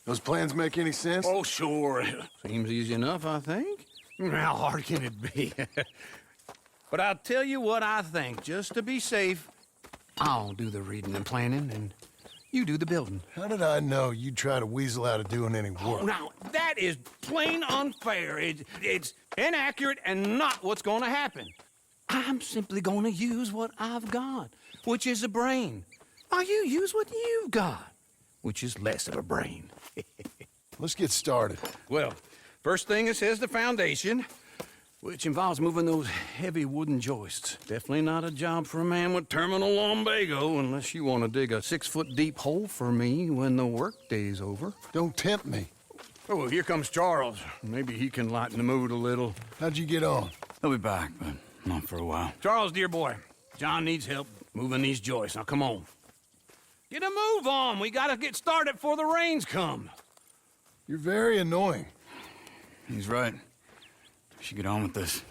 Those plans make any sense? Oh, sure. Seems easy enough, I think. How hard can it be? But I'll tell you what I think. Just to be safe, I'll do the reading and planning, and you do the building. How did I know you'd try to weasel out of doing any Oh, work? now, that is plain unfair. It's inaccurate and not what's going to happen. I'm simply going to use what I've got, which is a brain. Now, you use what you've got, which is less of a brain. Let's get started. Well, first thing it says the foundation, which involves moving those heavy wooden joists. Definitely not a job for a man with terminal lumbago unless you want to dig a 6-foot deep hole for me when the workday's over. Don't tempt me. Oh, here comes Charles. Maybe he can lighten the mood a little. How'd you get on? He'll be back, but not for a while. Charles, dear boy, John needs help moving these joists. Now, come on. Get a move on. We gotta get started before the rains come. You're very annoying. He's right. We should get on with this.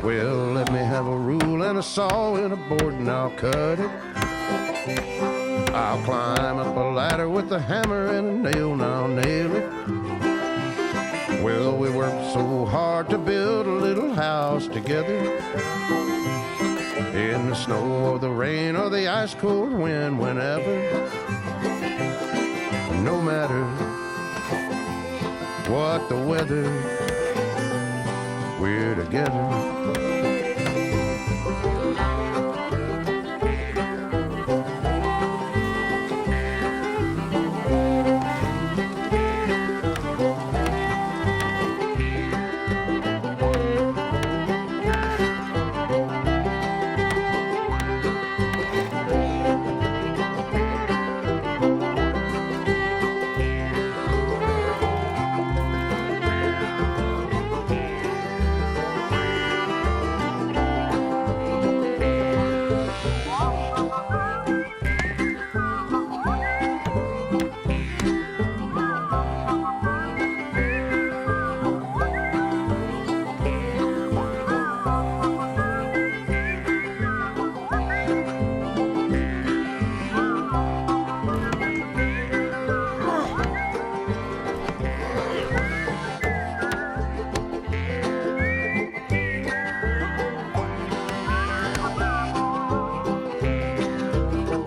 Well, let me have a rule and a saw and a board and I'll cut it. I'll climb up a ladder with a hammer and a nail and I'll nail it. Well, we worked so hard to build a little house together. In the snow or the rain or the ice cold wind, whenever. No matter what the weather, we're together.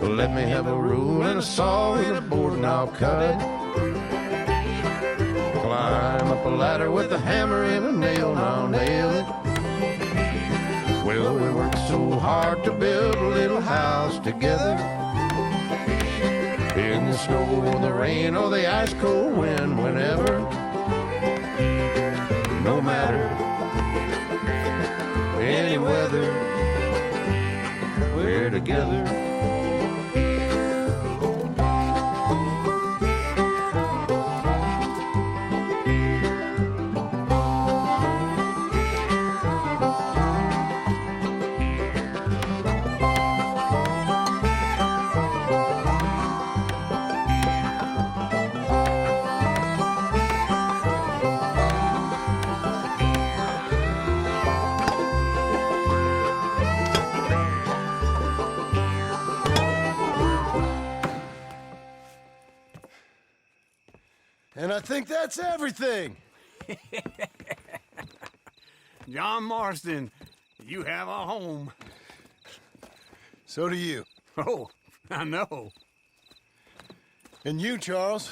Let me have a rule and a saw and a board and I'll cut it. Climb up a ladder with a hammer and a nail and I'll nail it. Well, we worked so hard to build a little house together. In the snow or the rain or the ice cold wind, whenever. No matter any weather, we're together. And I think that's everything. John Marston, you have a home. So do you. Oh, I know. And you, Charles.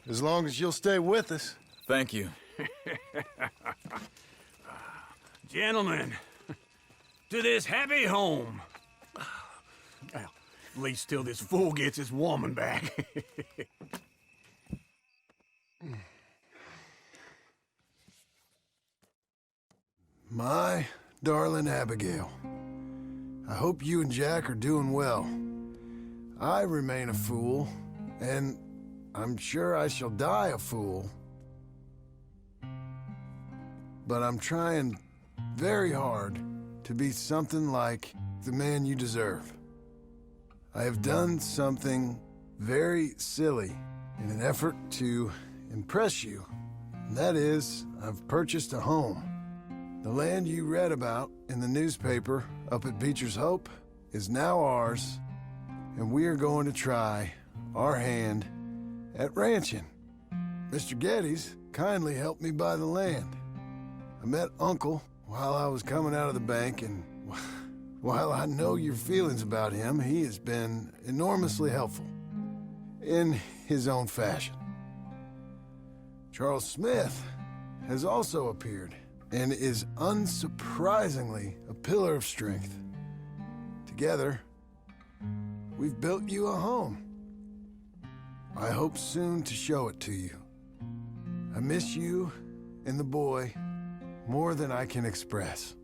As long as you'll stay with us. Thank you. Gentlemen, to this happy home. Well, at least till this fool gets his woman back. My darling Abigail, I hope you and Jack are doing well. I remain a fool, and I'm sure I shall die a fool. But I'm trying very hard to be something like the man you deserve. I have done something very silly in an effort to impress you. And that is, I've purchased a home. The land you read about in the newspaper up at Beecher's Hope is now ours, and we are going to try our hand at ranching. Mr. Geddes kindly helped me buy the land. I met Uncle while I was coming out of the bank, and while I know your feelings about him, he has been enormously helpful in his own fashion. Charles Smith has also appeared and is unsurprisingly a pillar of strength. Together, we've built you a home. I hope soon to show it to you. I miss you and the boy more than I can express.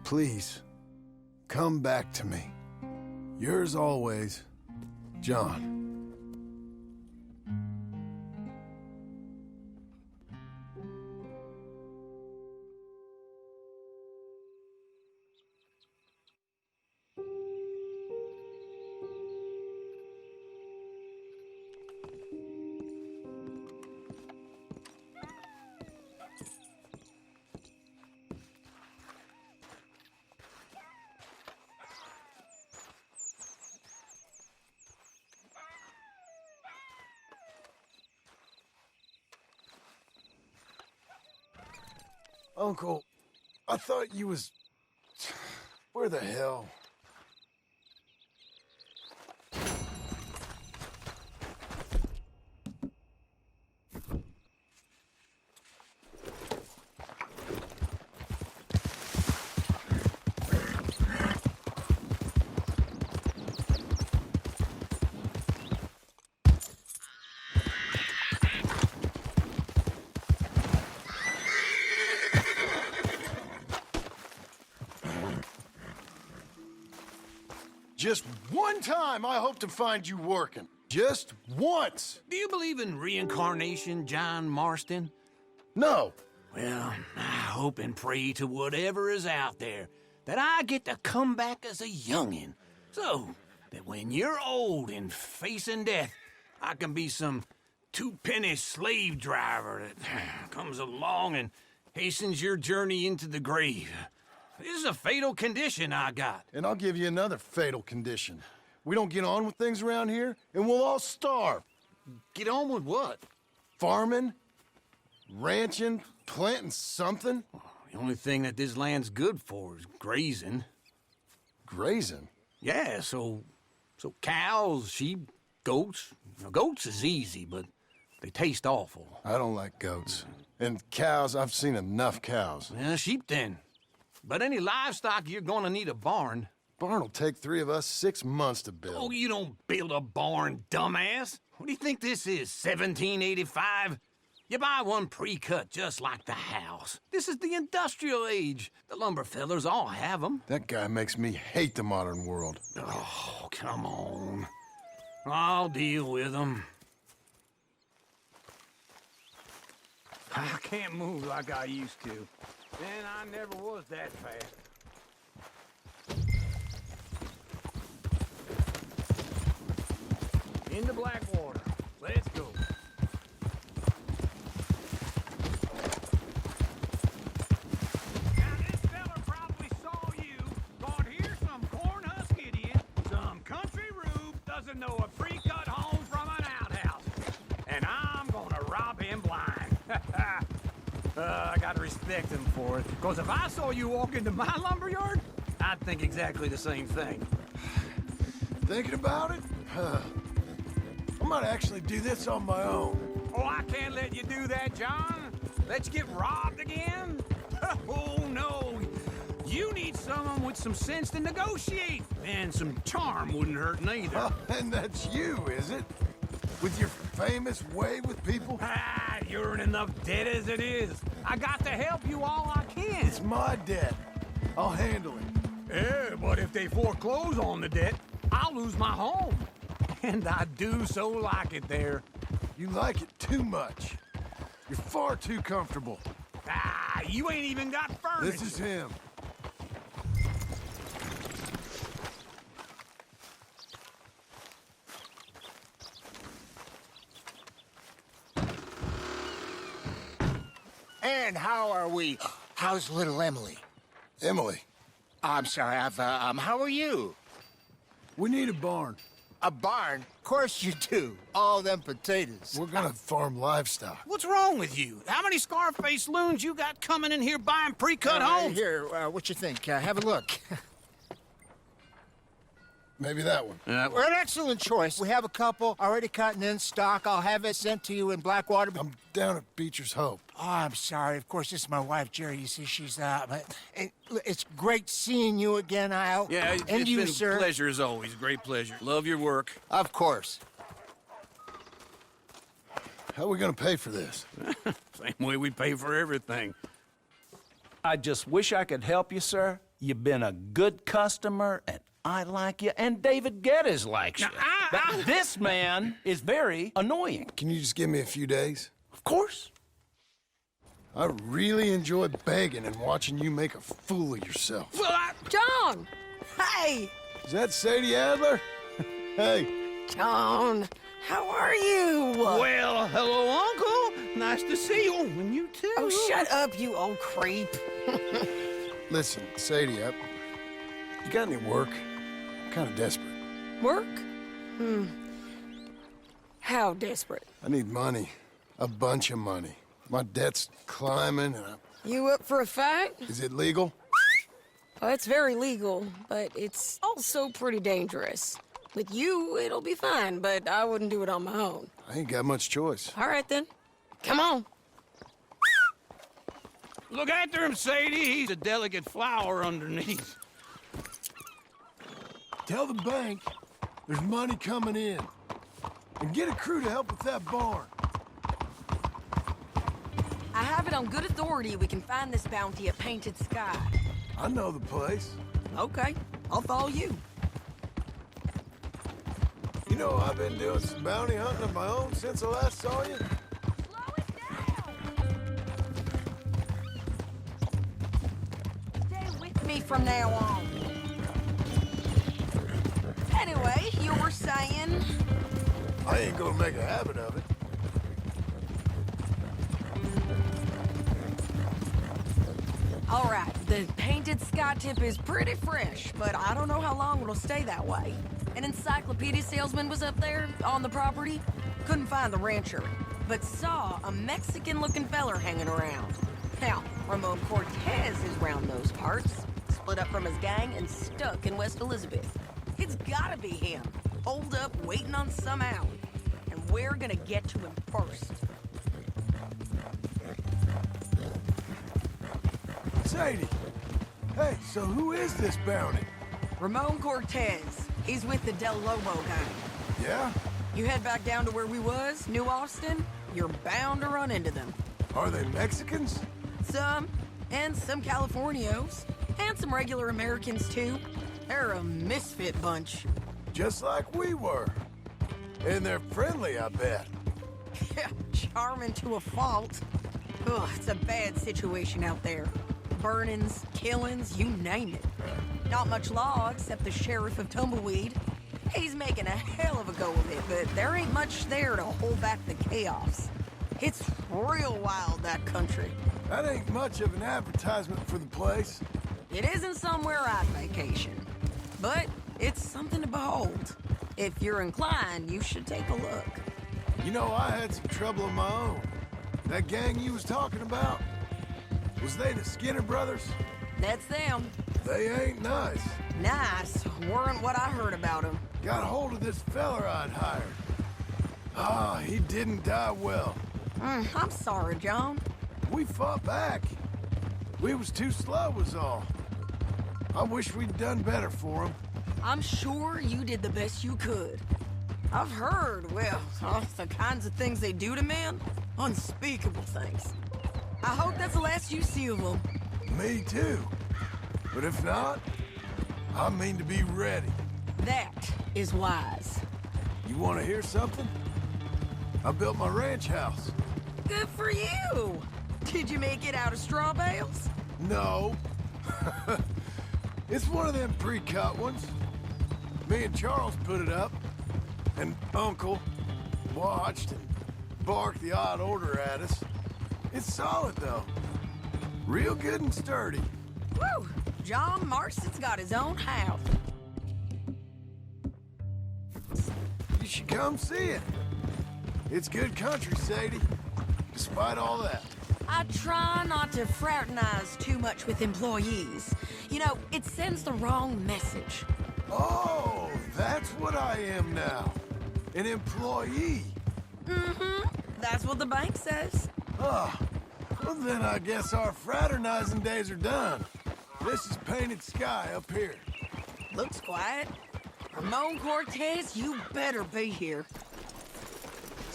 Please, come back to me. Yours always, John. Uncle, I thought you was... Where the hell? Just one time I hope to find you working. Just once. Do you believe in reincarnation, John Marston? No. Well, I hope and pray to whatever is out there that I get to come back as a youngin', so that when you're old and facing death, I can be some two-penny slave driver that comes along and hastens your journey into the grave. This is a fatal condition I got. And I'll give you another fatal condition. We don't get on with things around here, and we'll all starve. Get on with what? Farming, ranching, planting something. The only thing that this land's good for is grazing. Grazing? Yeah, so cows, sheep, goats. Now, goats is easy, but they taste awful. I don't like goats. And cows, I've seen enough cows. Sheep then. But any livestock, you're gonna need a barn. Barn will take 3 of us 6 months to build. Oh, you don't build a barn, dumbass. What do you think this is, 1785? You buy one pre-cut just like the house. This is the industrial age. The lumber fellers all have them. That guy makes me hate the modern world. Oh, come on. I'll deal with them. I can't move like I used to. And I never was that fast. In the Blackwater. Let's go. Now, this fella probably saw you, thought here's some corn-husk idiot, some country rube, doesn't know a pre-cut home from an outhouse. And I'm gonna rob him blind. I gotta respect him for it. Because if I saw you walk into my lumberyard, I'd think exactly the same thing. Thinking about it? Huh. I might actually do this on my own. Oh, I can't let you do that, John. Let you get robbed again? Oh, no. You need someone with some sense to negotiate. And some charm wouldn't hurt neither. Oh, and that's you, is it? With your famous way with people? Ah, you're in enough debt as it is. I got to help you all I can. It's my debt. I'll handle it. Yeah, but if they foreclose on the debt, I'll lose my home. And I do so like it there. You like it too much. You're far too comfortable. Ah, you ain't even got furniture. This is him. And how are we? How's little Emily? Emily, I'm sorry, how are you? we need a barn. A barn? Of course you do. All them potatoes. We're gonna farm livestock. What's wrong with you? How many Scarface loons you got coming in here buying pre-cut homes? Here, what you think? Have a look. Maybe that one. We're an excellent choice. We have a couple already cut and in stock. I'll have it sent to you in Blackwater. I'm down at Beecher's Hope. Oh, I'm sorry. Of course, this is my wife, Jerry. You see, she's it's great seeing you again, Al. Yeah, and it's you, been sir. a pleasure as always. Great pleasure. Love your work. Of course. How are we gonna pay for this? Same way we pay for everything. I just wish I could help you, sir. You've been a good customer, and I like you, and David Geddes likes you. But this man is very annoying. Can you just give me a few days? Of course. I really enjoy begging and watching you make a fool of yourself. John! Hey! Is that Sadie Adler? Hey, John, how are you? Well, hello, Uncle. Nice to see you. And you too. Oh, shut up, you old creep. listen, Sadie, you got any work? I'm kind of desperate. Work? How desperate? I need money. A bunch of money. My debt's climbing, and You up for a fight? is it legal? Oh, it's very legal, but it's also pretty dangerous. With you, it'll be fine, but I wouldn't do it on my own. I ain't got much choice. All right, then. Come on. Look after him, Sadie. He's a delicate flower underneath. Tell the bank there's money coming in. And get a crew to help with that barn. I have it on good authority we can find this bounty at Painted Sky. I know the place. Okay, I'll follow you. You know, I've been doing some bounty hunting of my own since I last saw you. Slow it down! Stay with me from now on. Anyway, you were saying... I ain't gonna make a habit of it. All right, the Painted Sky tip is pretty fresh, but I don't know how long it'll stay that way. An encyclopedia salesman was up there on the property. Couldn't find the rancher, but saw a Mexican-looking feller hanging around. Now, Ramon Cortez is round those parts, split up from his gang and stuck in West Elizabeth. It's gotta be him, holed up waiting on some out. And we're gonna get to him first. Sadie! Hey, so who is this bounty? Ramon Cortez. He's with the Del Lobo gang. Yeah? You head back down to where we was, New Austin, you're bound to run into them. Are they Mexicans? Some, and some Californios, and some regular Americans too. They're a misfit bunch. Just like we were. And they're friendly, I bet. Charming to a fault. Ugh, it's a bad situation out there. Burnings, killings, you name it. Not much law except the sheriff of Tumbleweed. He's making a hell of a go of it, but there ain't much there to hold back the chaos. It's real wild, that country. That ain't much of an advertisement for the place. It isn't somewhere I'd vacation, but it's something to behold. If you're inclined, you should take a look. You know, I had some trouble of my own. That gang you was talking about, was they the Skinner brothers? That's them. They ain't nice. Nice. weren't what I heard about him. Got hold of this fella I'd hired. Ah, he didn't die well. I'm sorry, John. We fought back. We was too slow was all. I wish we'd done better for him. I'm sure you did the best you could. I've heard, well, the kinds of things they do to men. Unspeakable things. I hope that's the last you see of them. Me too. But if not, I mean to be ready. That is wise. You want to hear something? I built my ranch house. Good for you. Did you make it out of straw bales? No. It's one of them pre-cut ones. Me and Charles put it up, and Uncle watched and barked the odd order at us. It's solid, though. Real good and sturdy. Woo! John Marston's got his own house. You should come see it. It's good country, Sadie. Despite all that. I try not to fraternize too much with employees. You know, it sends the wrong message. Oh, that's what I am now. An employee. Mm-hmm. That's what the bank says. Ah, well then I guess our fraternizing days are done. This is painted sky up here. Looks quiet. Ramon Cortez, you better be here.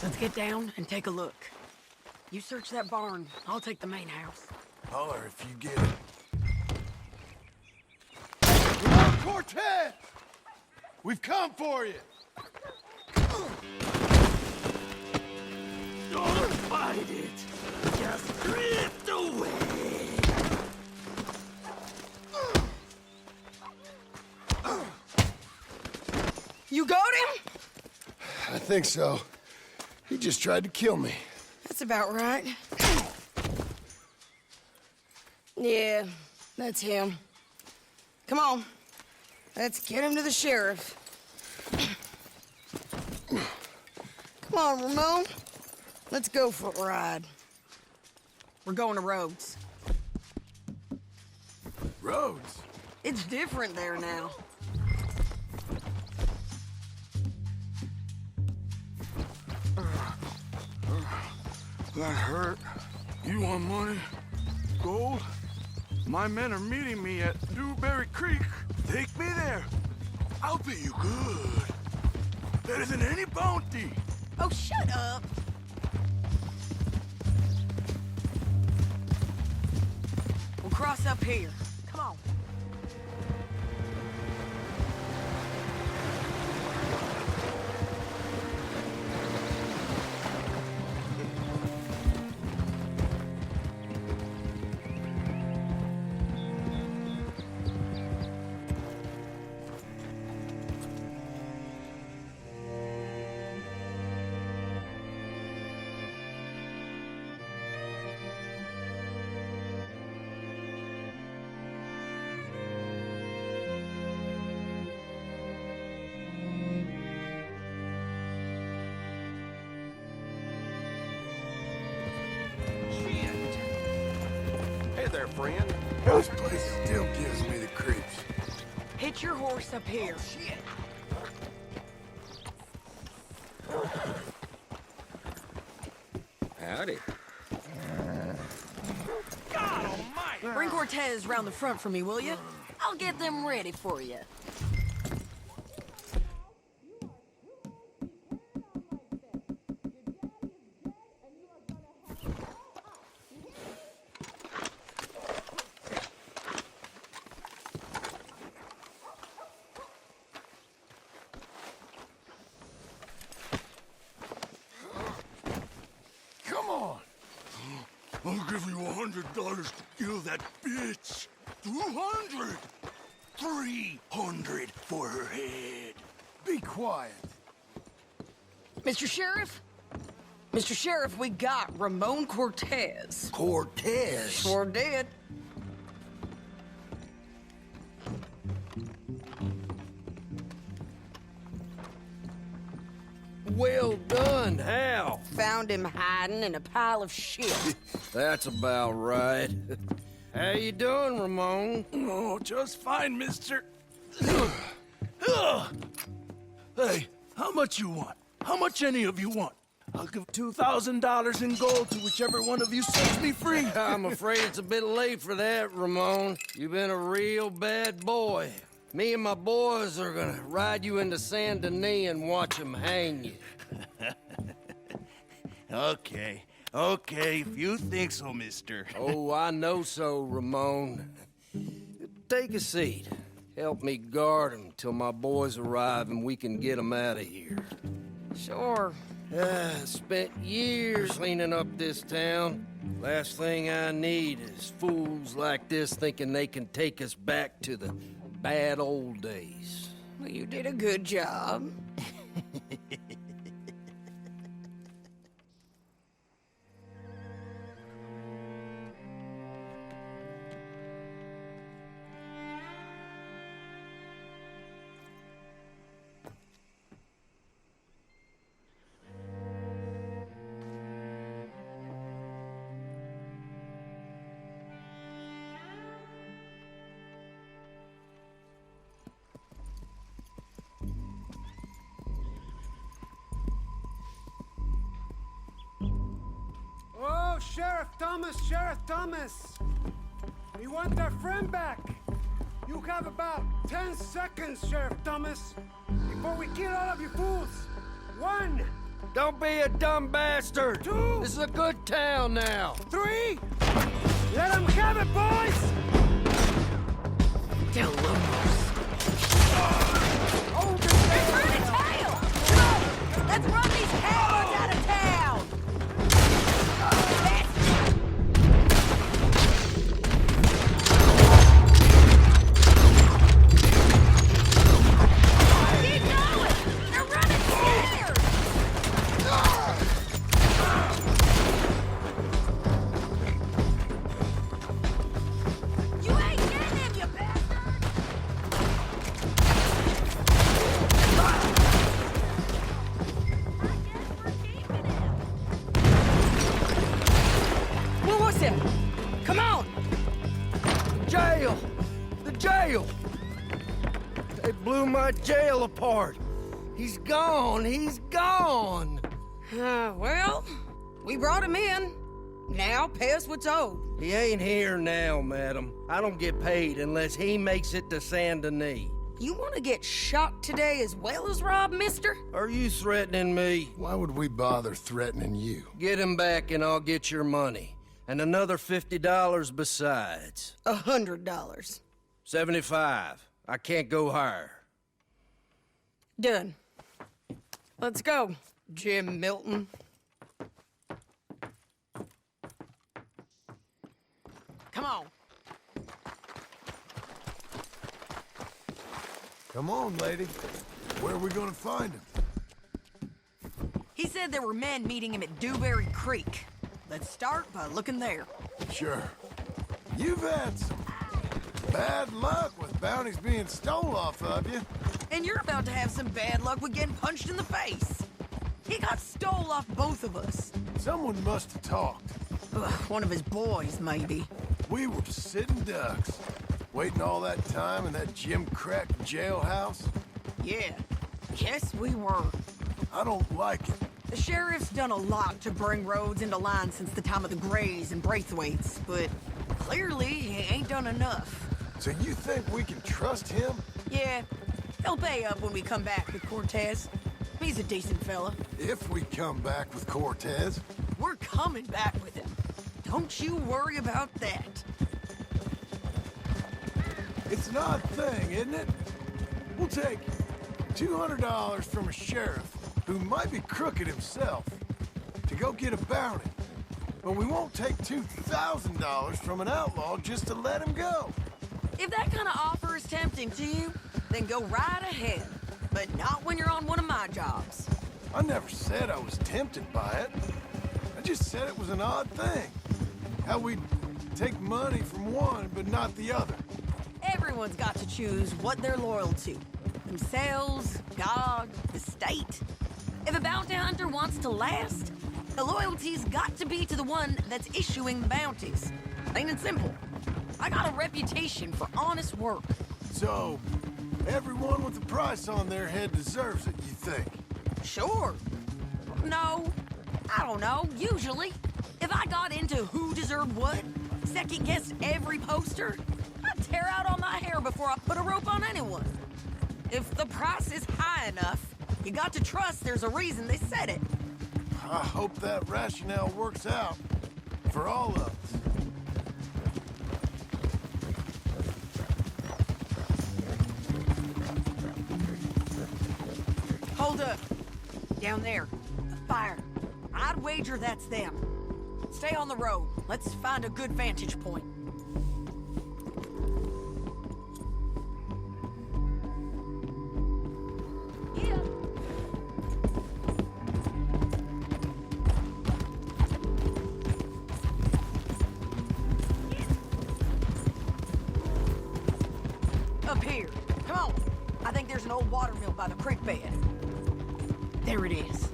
Let's get down and take a look. You search that barn. I'll take the main house. Holler if you get it. Ramon Cortez! We've come for you! Don't fight it. Just drift away. You got him? I think so. He just tried to kill me. That's about right. Yeah, that's him. Come on. Let's get him to the sheriff. Come on, Ramon. Let's go for a ride. We're going to Rhodes. Rhodes? It's different there now. That hurt. You want money? Gold? My men are meeting me at Dewberry Creek. Take me there. I'll pay you good. Better than any bounty. Oh, shut up. We'll cross up here. Come on. Hey there, friend. This place still gives me the creeps. Hitch your horse up here. Howdy. Bring Cortez round the front for me, will you? I'll get them ready for you. Come on! I'll give you $100 to kill that bitch. 200. 300 for her head. Be quiet. Mr. Sheriff? Mr. Sheriff, we got Ramon Cortez. Cortez. Sure did. Well done, Hal. Found him hiding in a pile of shit. That's about right. How you doing, Ramon? Oh, just fine, mister. Hey, how much you want? How much any of you want? I'll give $2,000 in gold to whichever one of you sets me free. I'm afraid it's a bit late for that, Ramon. You've been a real bad boy. Me and my boys are gonna ride you into Saint Denis and watch them hang you. Okay, if you think so, mister. Oh, I know so, Ramon. Take a seat. Help me guard him till my boys arrive and we can get them out of here. Sure. Spent years cleaning up this town. Last thing I need is fools like this thinking they can take us back to the bad old days. Well, you did a good job. Oh, Sheriff Thomas! We want our friend back! You have about 10 seconds, Sheriff Thomas, before we kill all of you fools! 1! Don't be a dumb bastard! 2! This is a good town now! 3! Let them have it, boys! Tell Lumos. Hold this thing! Turn the tail! Come on! Let's run these cowards out of town! Keep going! They're running scared! You ain't getting him, you bastard! What was it? Come on! Jail! The jail! They blew my jail apart! He's gone! He's gone! Well, we brought him in. Now pay us what's owed. He ain't here now, madam. I don't get paid unless he makes it to Saint Denis. You want to get shot today as well as Rob, mister? Are you threatening me? Why would we bother threatening you? Get him back and I'll get your money. And another $50 besides. $100. 75. I can't go higher. Done. Let's go, Jim Milton. Come on. Come on, lady. Where are we gonna find him? He said there were men meeting him at Dewberry Creek. Let's start by looking there. Sure. You've had some bad luck with bounties being stole off of you. And you're about to have some bad luck with getting punched in the face. He got stole off both of us. Someone must have talked. Ugh, one of his boys, maybe. We were sitting ducks, waiting all that time in that Jim Crack jailhouse. Yeah, yes we were. I don't like it. The sheriff's done a lot to bring roads into line since the time of the Grays and Braithwaites, but clearly he ain't done enough. So you think we can trust him? Yeah, he'll pay up when we come back with Cortez. He's a decent fella. If we come back with Cortez. We're coming back with him. Don't you worry about that. It's an odd thing, isn't it? We'll take $200 from a sheriff who might be crooked himself to go get a bounty. But we won't take $2,000 from an outlaw just to let him go. If that kind of offer is tempting to you, then go right ahead. But not when you're on one of my jobs. I never said I was tempted by it. I just said it was an odd thing. How we'd take money from one but not the other. Everyone's got to choose what they're loyal to. Themselves, God, the state. If a bounty hunter wants to last, the loyalty's got to be to the one that's issuing the bounties. Plain and simple. I got a reputation for honest work. So, Everyone with a price on their head deserves it, you think? Sure. No, I don't know, usually. If I got into who deserved what, second-guessed every poster, I'd tear out all my hair before I put a rope on anyone. If the price is high enough, you got to trust there's a reason they said it. I hope that rationale works out for all of us. Hold up. Down there. A fire. I'd wager that's them. Stay on the road. Let's find a good vantage point. Yeah. Up here. Come on. I think there's an old water mill by the creek bed. There it is.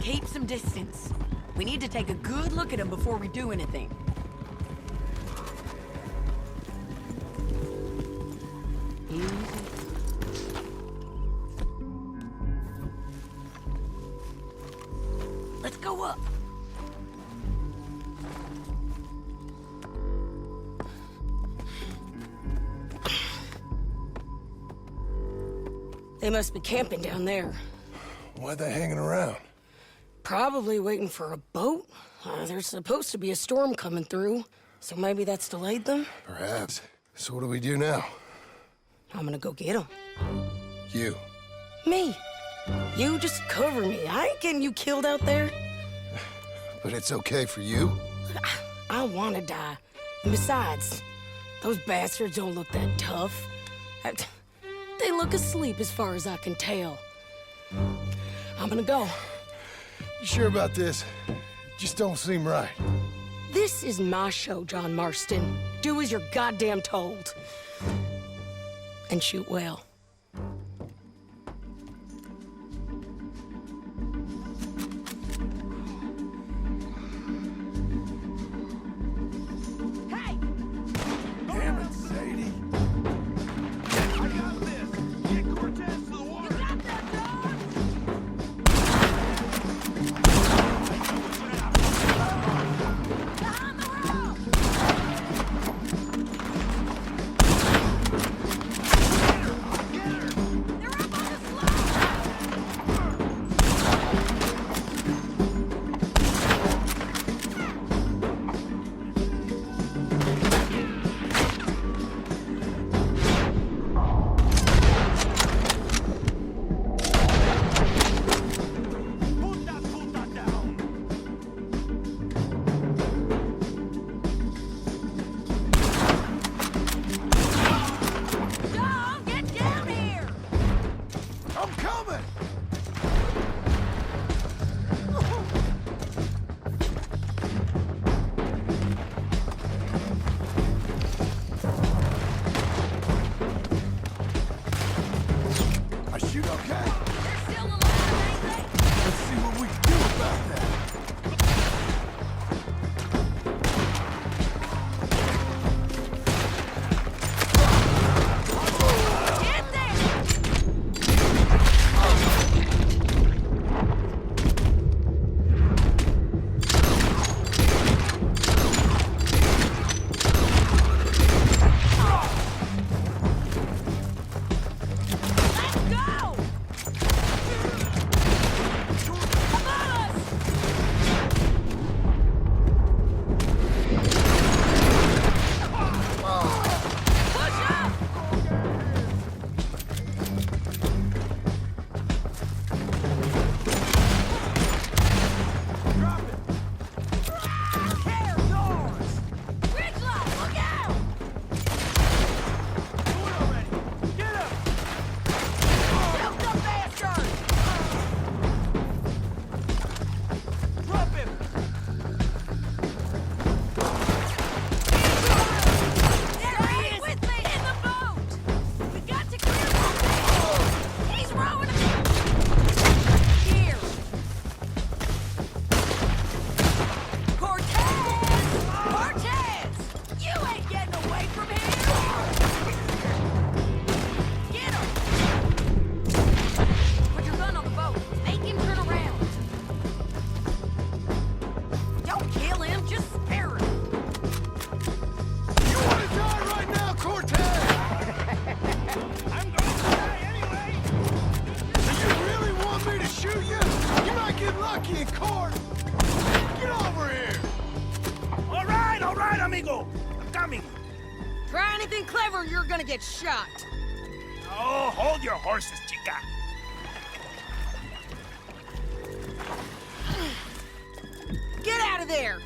Keep some distance. We need to take a good look at him before we do anything. Easy. Let's go up. They must be camping down there. Why they hanging around? Probably waiting for a boat. There's supposed to be a storm coming through, so maybe that's delayed them. Perhaps. So what do we do now? I'm gonna go get them. You. Me. You just cover me. I ain't getting you killed out there. But it's okay for you? I wanna die. And besides, those bastards don't look that tough. They look asleep as far as I can tell. I'm gonna go. You sure about this? Just don't seem right. This is my show, John Marston. Do as you're goddamn told. And shoot well. Hey! Damn it, Sadie. I got this. Get Cortez to the water. You got that, John? Behind the rock! They're up on the slope! Put that puta down. John, get down here! I'm coming! I shoot okay? They're still alive, ain't they? Let's see what we can do about that. Get there! Let's go! Lucky in court! Get over here! All right, amigo. I'm coming. Try anything clever, you're gonna get shot. Oh, hold your horses, chica. Get out of there!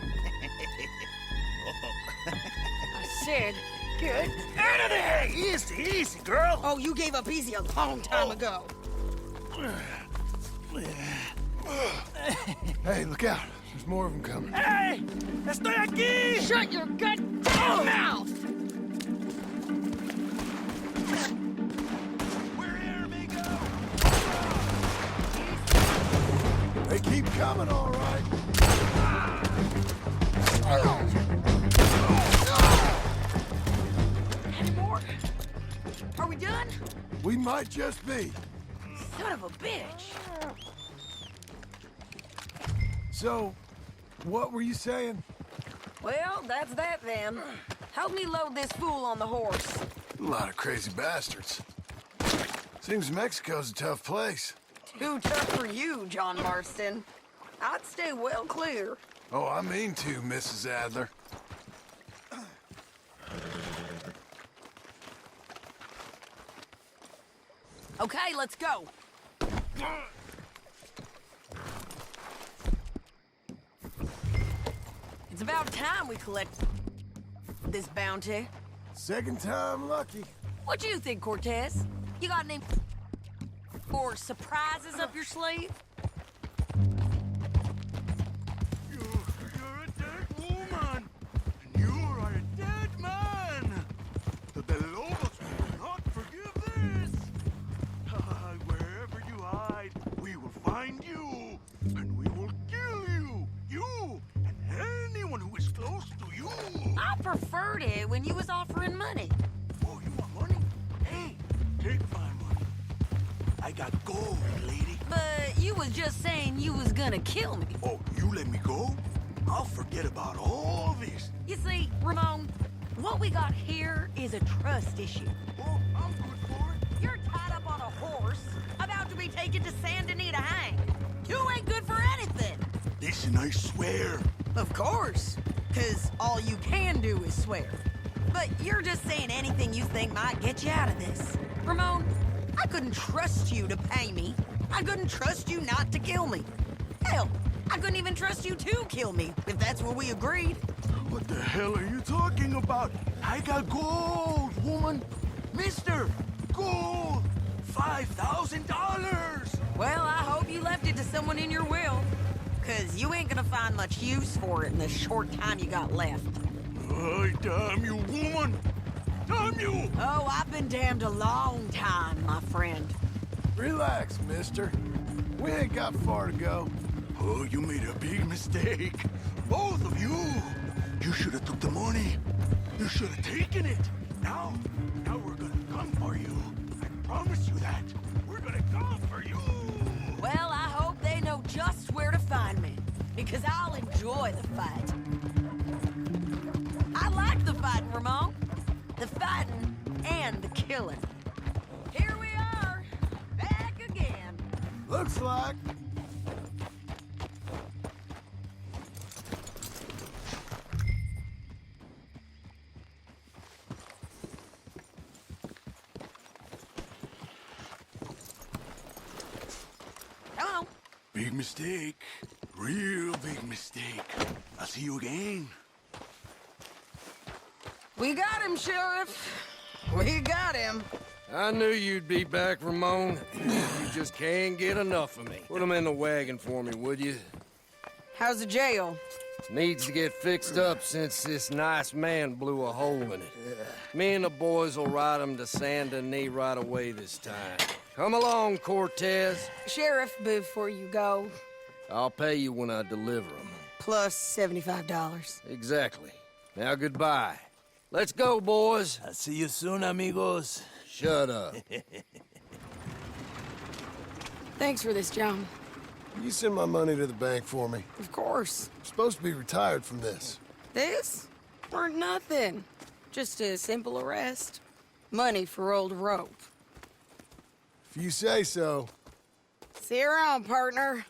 I said, get out of there! Easy, easy, girl. Oh, you gave up easy a long time ago. Hey, look out. There's more of them coming. Hey, estoy aquí. Shut your goddamn mouth! We're here, amigo. They keep coming, all right. Any more? Are we done? We might just be. Son of a bitch! So, what were you saying? Well, that's that then. Help me load this fool on the horse. A lot of crazy bastards. Seems Mexico's a tough place. Too tough for you, John Marston. I'd stay well clear. Oh, I mean to, Mrs. Adler. Okay, let's go. It's about time we collect this bounty. Second time lucky. What do you think, Cortez? You got any more surprises up your sleeve? You're a dead woman, and you are a dead man. The De Lobos will not forgive this. Wherever you hide, we will find you, and we will kill you. You and anyone who is close to you. I preferred it when you was offering money. Oh, you want money? Hey, take my money. I got gold, lady. But you was just saying you was gonna kill me. Oh, you let me go? I'll forget about all this. You see, Ramon, what we got here is a trust issue. Oh, I'm good for it. You're tied up on a horse, about to be taken to San Denis to hang. You ain't good for anything. Listen, I swear. Of course, because all you can do is swear. But you're just saying anything you think might get you out of this. Ramon, I couldn't trust you to pay me. I couldn't trust you not to kill me. Hell, I couldn't even trust you to kill me, if that's what we agreed. What the hell are you talking about? I got gold, woman. Mister, gold. $5,000. Well, I hope you left it to someone in your will. Because you ain't gonna find much use for it in the short time you got left. Oh, damn you, woman. Damn you. Oh, I've been damned a long time, my friend. Relax, mister. We ain't got far to go. Oh, you made a big mistake. Both of you. You should have took the money. You should have taken it. Now we're gonna come for you. I promise you that. We're gonna come for you. Well, I hope they know just where to find me. Because I'll enjoy the fight. I like the fighting, Ramon. The fighting and the killing. Here we are, back again. Looks like. Come on. Big mistake. Real big mistake. I'll see you again. We got him, Sheriff. We got him. I knew you'd be back, Ramon. You just can't get enough of me. Put him in the wagon for me, would you? How's the jail? Needs to get fixed up since this nice man blew a hole in it. Me and the boys will ride him to San Denis right away this time. Come along, Cortez. Sheriff, before you go, I'll pay you when I deliver him. plus $75. Exactly. Now goodbye. Let's go, boys. I'll see you soon, amigos. Shut up. Thanks for this, John. You send my money to the bank for me. Of course. I'm supposed to be retired from this. This? Weren't nothing. Just a simple arrest. Money for old rope. If you say so. See you around, partner.